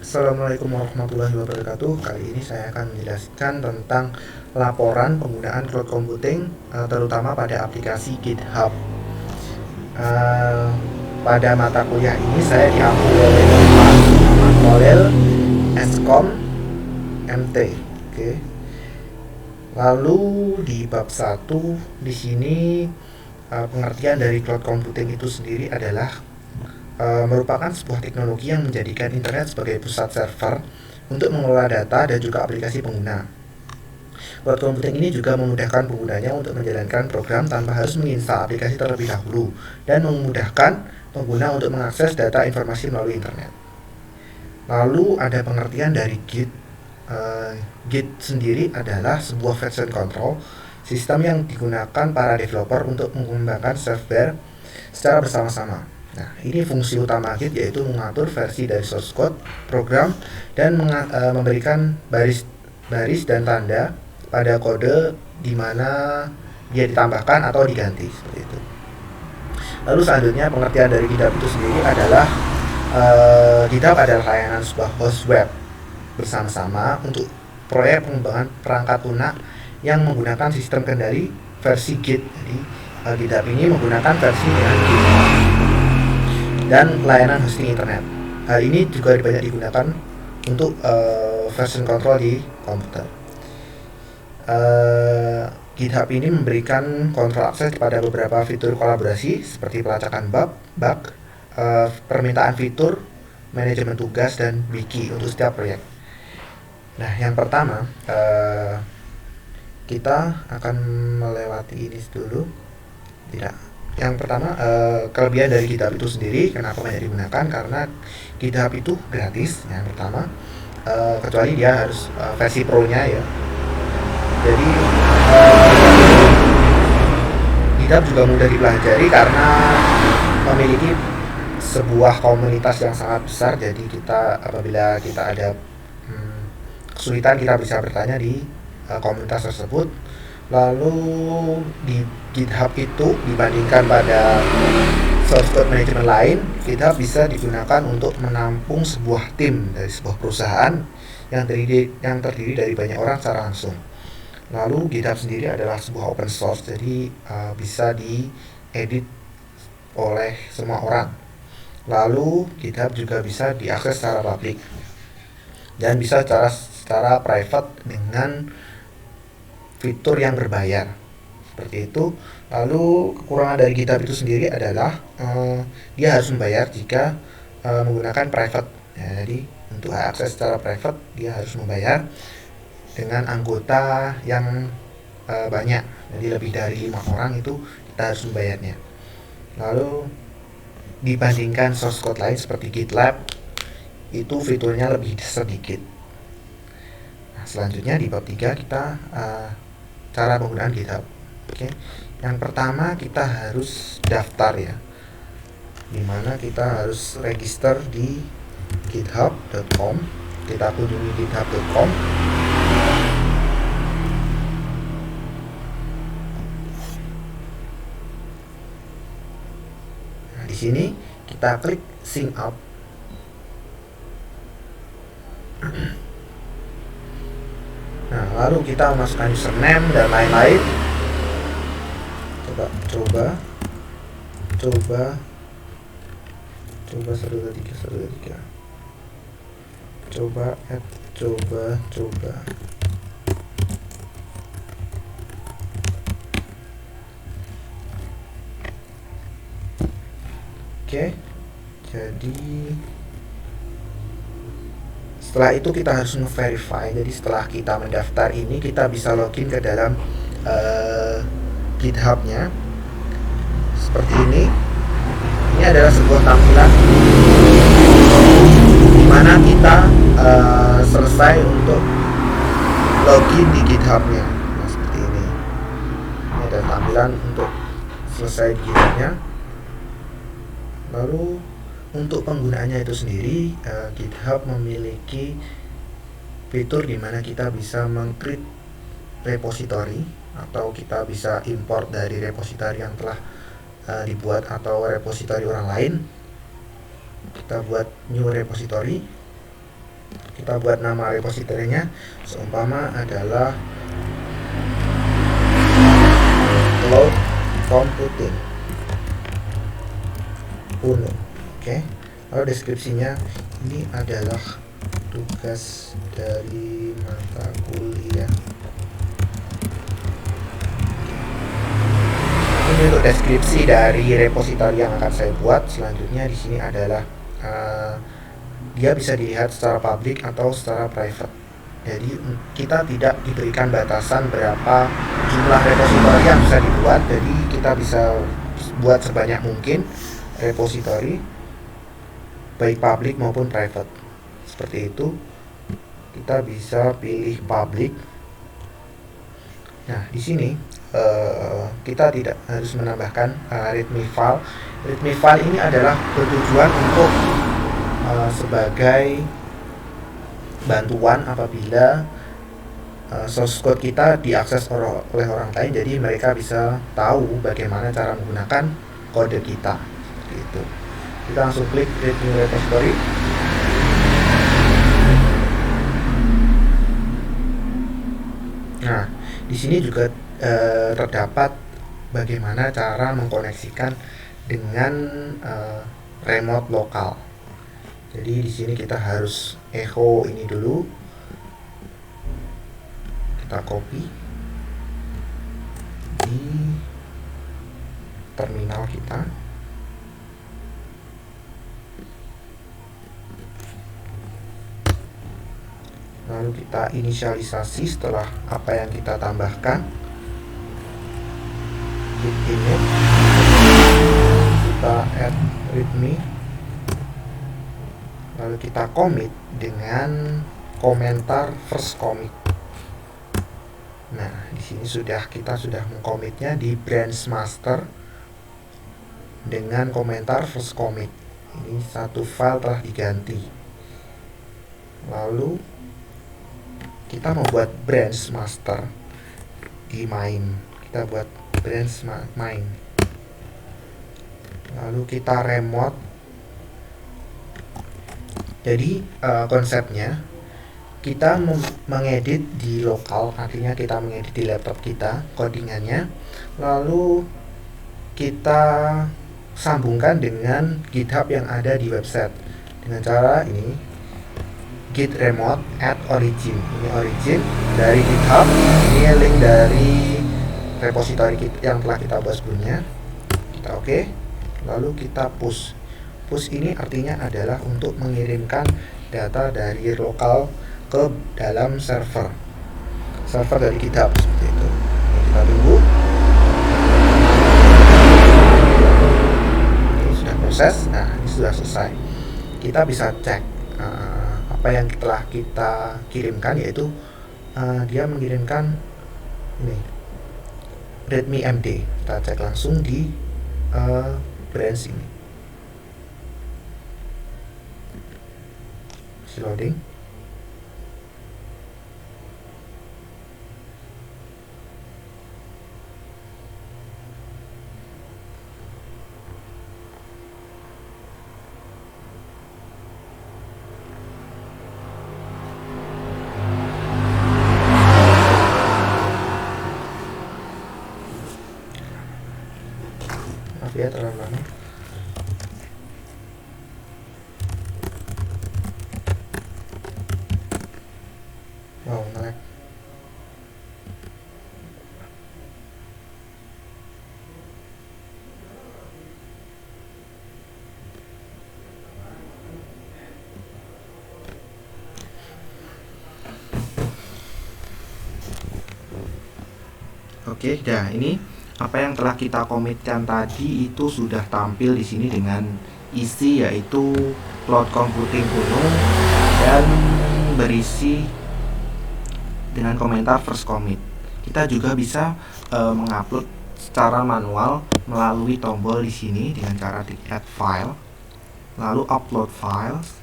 Assalamualaikum warahmatullahi wabarakatuh. Kali ini saya akan menjelaskan tentang laporan penggunaan cloud computing, terutama pada aplikasi GitHub. Eh, Pada mata kuliah ini saya diambil oleh Pak Muhammad Khalil, Eskom, MT. Oke. Lalu di bab 1 di sini pengertian dari cloud computing itu sendiri adalah merupakan sebuah teknologi yang menjadikan internet sebagai pusat server untuk mengelola data dan juga aplikasi pengguna. Cloud computing ini juga memudahkan penggunanya untuk menjalankan program tanpa harus menginstal aplikasi terlebih dahulu dan memudahkan pengguna untuk mengakses data informasi melalui internet. Lalu ada pengertian dari Git. Git sendiri adalah sebuah version control, sistem yang digunakan para developer untuk mengembangkan software secara bersama-sama. Nah, ini fungsi utama Git yaitu mengatur versi dari source code program dan memberikan baris dan tanda pada kode di mana dia ditambahkan atau diganti seperti itu. Lalu selanjutnya pengertian dari GitHub itu sendiri adalah GitHub adalah layanan sebuah host web bersama-sama untuk proyek pengembangan perangkat lunak yang menggunakan sistem kendali versi Git. Jadi GitHub ini menggunakan versi dengan Git dan layanan hosting internet. Hal ini juga banyak digunakan untuk version control di komputer. GitHub ini memberikan kontrol akses kepada beberapa fitur kolaborasi seperti pelacakan bug, permintaan fitur, manajemen tugas, dan wiki untuk setiap proyek. Nah, yang pertama kita akan melewati ini dulu. Tidak. Yang pertama, kelebihan dari GitHub itu sendiri, kenapa banyak digunakan? Karena GitHub itu gratis, yang pertama, kecuali dia harus versi pro-nya ya. Jadi GitHub juga mudah dipelajari karena memiliki sebuah komunitas yang sangat besar. Jadi apabila kita ada kesulitan, kita bisa bertanya di komunitas tersebut. Lalu di GitHub itu dibandingkan pada source code management lain, GitHub bisa digunakan untuk menampung sebuah tim dari sebuah perusahaan yang terdiri dari banyak orang secara langsung. Lalu GitHub sendiri adalah sebuah open source, jadi bisa diedit oleh semua orang. Lalu GitHub juga bisa diakses secara publik dan bisa secara private dengan fitur yang berbayar seperti itu. Lalu kekurangan dari GitHub itu sendiri adalah dia harus membayar jika menggunakan private ya, jadi untuk akses secara private dia harus membayar dengan anggota yang banyak, jadi lebih dari 5 orang itu kita harus membayarnya. Lalu dibandingkan source code lain seperti GitLab itu fiturnya lebih sedikit. Nah, selanjutnya di bab 3 kita cara penggunaan GitHub. Oke. Yang pertama kita harus daftar ya. Dimana kita harus register di github.com. Kita kunjungi github.com. Nah, di sini kita klik sign up. Nah, lalu kita masukkan username dan lain-lain. Coba 123. Coba. Oke. Jadi setelah itu kita harus verify. Jadi setelah kita mendaftar ini, kita bisa login ke dalam GitHub-nya seperti ini. Ini adalah sebuah tampilan di mana kita selesai untuk login di GitHub-nya. Nah, seperti ini. Ini ada tampilan untuk selesai di GitHub-nya. Lalu untuk penggunaannya itu sendiri, GitHub memiliki fitur di mana kita bisa meng-create repository atau kita bisa import dari repository yang telah dibuat atau repository orang lain. Kita buat new repository. Kita buat nama repositorinya seumpama adalah cloud computing Uno. Oke. Lalu deskripsinya, ini adalah tugas dari mata kuliah. Ini untuk deskripsi dari repositori yang akan saya buat. Selanjutnya di sini adalah dia bisa dilihat secara publik atau secara private. Jadi kita tidak diberikan batasan berapa jumlah repositori yang bisa dibuat. Jadi kita bisa buat sebanyak mungkin repositori, baik publik maupun private. Seperti itu. Kita bisa pilih public. Nah, di sini kita tidak harus menambahkan readme file. Readme file ini adalah bertujuan untuk sebagai bantuan apabila source code kita diakses oleh orang lain, jadi mereka bisa tahu bagaimana cara menggunakan kode kita. Gitu. Kita langsung klik create new repository. Nah, di sini juga terdapat bagaimana cara mengkoneksikan dengan remote lokal. Jadi di sini kita harus echo ini dulu. Kita copy di terminal kita. Lalu kita inisialisasi setelah apa yang kita tambahkan. Git init, kita add readme, lalu kita commit dengan komentar first commit. Nah, di sini kita sudah mengkommitnya di branch master dengan komentar first commit. Ini satu file telah diganti. Lalu kita membuat branch master di main. Kita buat branch main. Lalu kita remote. Jadi konsepnya kita mengedit di lokal, artinya kita mengedit di laptop kita codingannya. Lalu kita sambungkan dengan GitHub yang ada di website dengan cara ini. Git remote add origin. Ini origin dari GitHub. Ini link dari repository yang telah kita buat sebelumnya. Kita oke. Lalu kita push. Push ini artinya adalah untuk mengirimkan data dari lokal ke dalam server dari GitHub seperti itu. Kita tunggu. Ini sudah proses. Nah, ini sudah selesai. Kita bisa cek apa yang telah kita kirimkan, yaitu dia mengirimkan ini readme md. Kita cek langsung di branch ini. Masih loading. Ya, terlalu lama. Wow, naik. Oke, dah ini apa yang telah kita komitkan tadi itu sudah tampil di sini dengan isi yaitu cloud computing Uno dan berisi dengan komentar first commit. Kita juga bisa mengupload secara manual melalui tombol di sini dengan cara di add file, lalu upload files.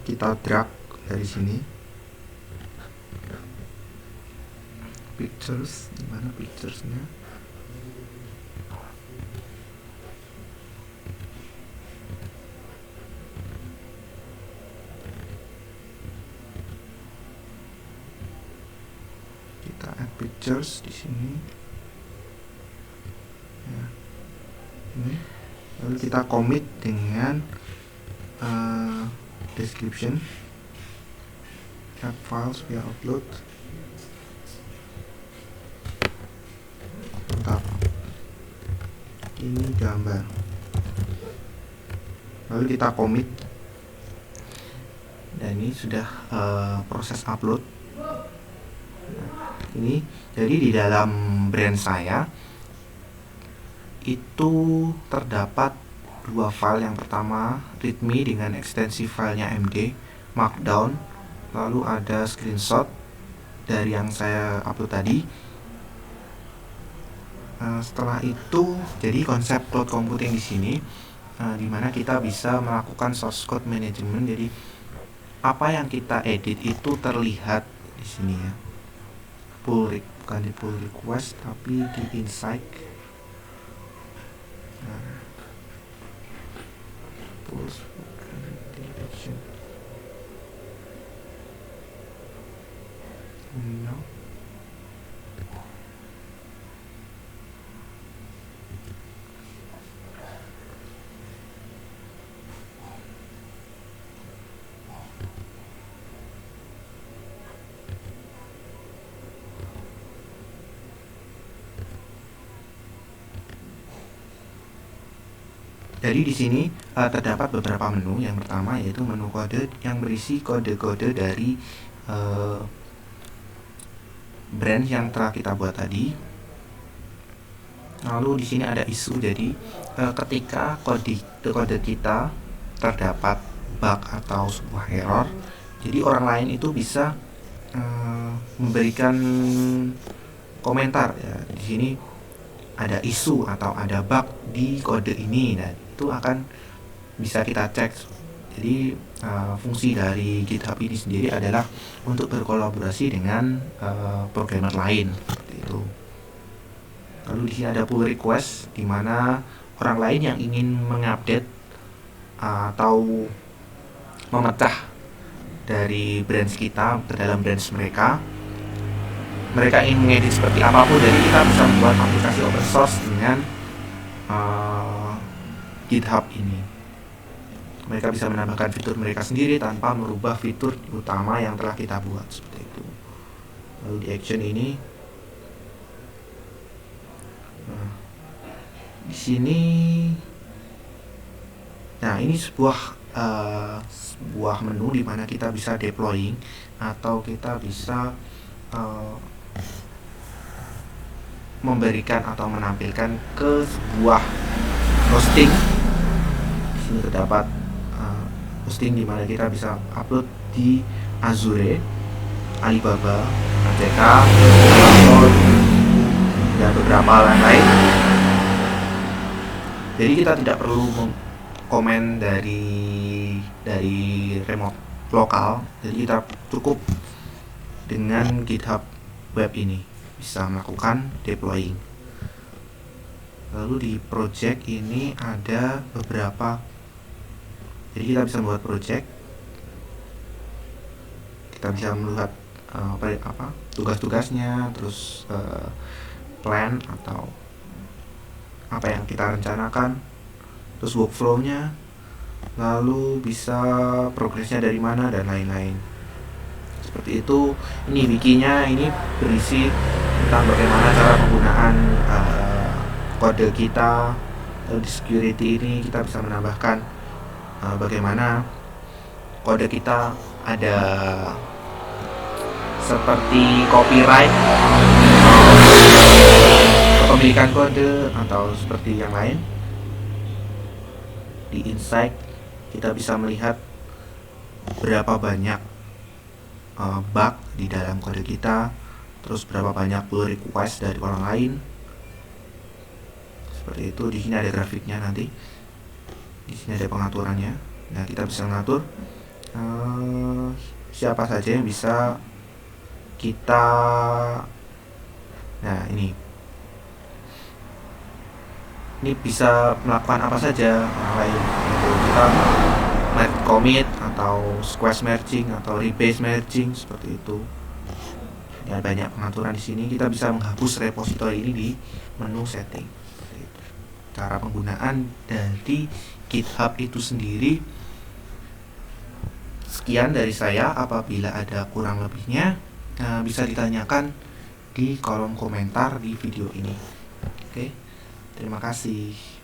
Kita drag dari sini. Pictures, dimana picturesnya? pictures di sini. Ya, ini. Lalu kita commit dengan description, add files via upload. Mantap. Ini gambar. Lalu kita commit. Dan ini sudah proses upload. Ini jadi di dalam brand saya itu terdapat dua file. Yang pertama readme dengan ekstensi filenya md, markdown, lalu ada screenshot dari yang saya upload tadi. Setelah itu, jadi konsep cloud computing di sini dimana kita bisa melakukan source code management. Jadi apa yang kita edit itu terlihat di sini ya, bukan di pull request tapi di insight. Jadi di sini terdapat beberapa menu. Yang pertama yaitu menu kode yang berisi kode-kode dari brand yang telah kita buat tadi. Lalu di sini ada isu. Jadi ketika kode kita terdapat bug atau sebuah error, jadi orang lain itu bisa memberikan komentar ya. Di sini ada isu atau ada bug di kode ini, dan itu akan bisa kita cek. Jadi fungsi dari GitHub ini sendiri adalah untuk berkolaborasi dengan programmer lain seperti itu. Lalu di sini ada pull request, di mana orang lain yang ingin mengupdate atau memecah dari branch kita ke dalam branch mereka ingin mengedit seperti apapun. Jadi kita bisa membuat aplikasi open source dengan GitHub ini. Mereka bisa menambahkan fitur mereka sendiri tanpa merubah fitur utama yang telah kita buat seperti itu. Lalu di action ini, di sini, nah ini sebuah menu di mana kita bisa deploying atau kita bisa memberikan atau menampilkan ke sebuah hosting. Di sini terdapat hosting di mana kita bisa upload di Azure, Alibaba, ATK, Amazon, dan beberapa lain. Jadi kita tidak perlu komen dari remote lokal. Jadi kita cukup dengan GitHub web ini bisa melakukan deploying. Lalu di project ini ada beberapa. Jadi kita bisa membuat project. Kita bisa melihat tugas-tugasnya, terus plan atau apa yang kita rencanakan, terus workflow-nya, lalu bisa progresnya dari mana dan lain-lain. Seperti itu. Ini wikinya, ini berisi tentang bagaimana cara penggunaan kode kita. Lalu di security ini kita bisa menambahkan bagaimana kode kita ada seperti copyright, kepemilikan kode, atau seperti yang lain. Di insight kita bisa melihat berapa banyak bug di dalam kode kita, terus berapa banyak pull request dari orang lain. Seperti itu. Di sini ada grafiknya nanti. Di sini ada pengaturannya. Nah, kita bisa mengatur siapa saja yang bisa kita. Nah, ini bisa melakukan apa saja orang lain. Kita merge commit atau squash merging atau rebase merging seperti itu. Ya, banyak pengaturan di sini. Kita bisa menghapus repository ini di menu setting. Cara penggunaan dari GitHub itu sendiri. Sekian dari saya. Apabila ada kurang lebihnya, bisa ditanyakan di kolom komentar di video ini. Oke, terima kasih.